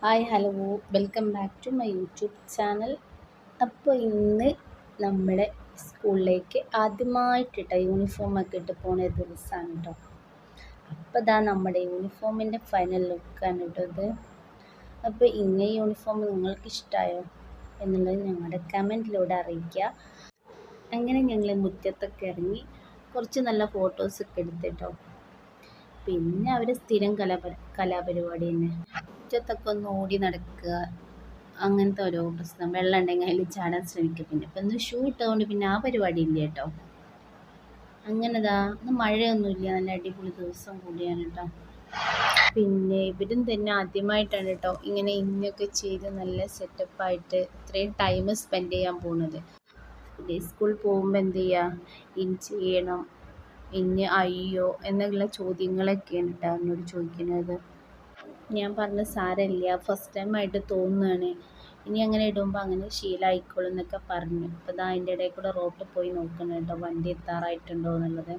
Hi hello welcome back to my YouTube channel. അപ്പോൾ ഇന്ന് നമ്മുടെ സ്കൂളിലേക്ക് ആദ്യമായിട്ടിട്ട യൂണിഫോമൊക്കെ ഇട്ട് പോണ ദിവസമാണ് കേട്ടോ. അപ്പോൾ ഇതാ നമ്മുടെ യൂണിഫോമിൻ്റെ ഫൈനൽ ലുക്കാണ് കേട്ടോ ഇത്. അപ്പോൾ ഇന്ന യൂണിഫോം നിങ്ങൾക്ക് ഇഷ്ടമായോ എന്നുള്ളത് ഞങ്ങളുടെ കമൻറ്റിലൂടെ അറിയിക്കുക. അങ്ങനെ ഞങ്ങൾ മുറ്റത്തൊക്കെ ഇറങ്ങി കുറച്ച് നല്ല ഫോട്ടോസൊക്കെ എടുത്തിട്ടോ. പിന്നെ അവർ സ്ഥിരം കലാപരിപാടി തന്നെ, മുറ്റത്തൊക്കെ ഒന്ന് ഓടി നടക്കുക, അങ്ങനത്തെ ഓരോ പ്രശ്നം. വെള്ളം ഉണ്ടെങ്കിൽ അതിൽ ചാടാൻ ശ്രമിക്കുക. പിന്നെ ഇപ്പം ഒന്ന് ഷൂ ഇട്ടതുകൊണ്ട് പിന്നെ ആ പരിപാടി ഇല്ല കേട്ടോ. അങ്ങനെതാ ഇന്ന് മഴയൊന്നുമില്ല, നല്ല അടിപൊളി ദിവസം കൂടിയാണ് കേട്ടോ. പിന്നെ ഇവരും തന്നെ ആദ്യമായിട്ടാണ് കേട്ടോ ഇങ്ങനെ ഇന്നൊക്കെ ചെയ്ത് നല്ല സെറ്റപ്പായിട്ട് ഇത്രയും ടൈം സ്പെൻഡ് ചെയ്യാൻ പോകുന്നത്. പിന്നെ സ്കൂളിൽ പോകുമ്പോൾ എന്ത് ചെയ്യുക, ഇൻ ചെയ്യണം, ഇനി അയ്യോ എന്നുള്ള ചോദ്യങ്ങളൊക്കെയാണ് കേട്ടോ എന്നോട് ചോദിക്കുന്നത്. ഞാൻ പറഞ്ഞ സാരമില്ല, ഫസ്റ്റ് ടൈം ആയിട്ട് തോന്നുകയാണ്, ഇനി അങ്ങനെ ഇടുമ്പോൾ അങ്ങനെ ശീലമായിക്കോളും എന്നൊക്കെ പറഞ്ഞു. അപ്പോൾ ഇതാ അതിൻ്റെ ഇടയിൽ കൂടെ റോട്ടിൽ പോയി നോക്കണം കേട്ടോ വണ്ടി എത്താറായിട്ടുണ്ടോ എന്നുള്ളത്.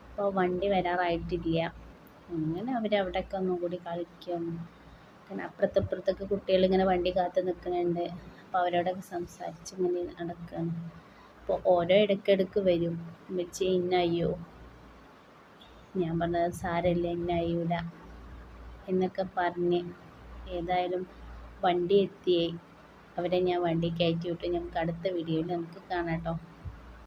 അപ്പോൾ വണ്ടി വരാറായിട്ടില്ല. അങ്ങനെ അവരവിടെയൊക്കെ ഒന്നും കൂടി കളിക്കും. കാരണം അപ്പുറത്തൊക്കെ കുട്ടികൾ ഇങ്ങനെ വണ്ടി കാത്ത് നിൽക്കുന്നുണ്ട്. അപ്പോൾ അവരോടൊക്കെ സംസാരിച്ച് ഇങ്ങനെ നടക്കുകയാണ്. അപ്പോൾ ഓരോ ഇടയ്ക്കിടയ്ക്ക് വരും, ഉമ്മച്ചി ഇന്ന അയ്യോ. ഞാൻ പറഞ്ഞത് സാരമില്ല, ഇന്ന അയ്യൂല എന്നൊക്കെ പറഞ്ഞ് ഏതായാലും വണ്ടി എത്തിയേ. അവരെ ഞാൻ വണ്ടി കയറ്റി വിട്ടു. നമുക്ക് അടുത്ത വീഡിയോയിൽ നമുക്ക് കാണാം കേട്ടോ.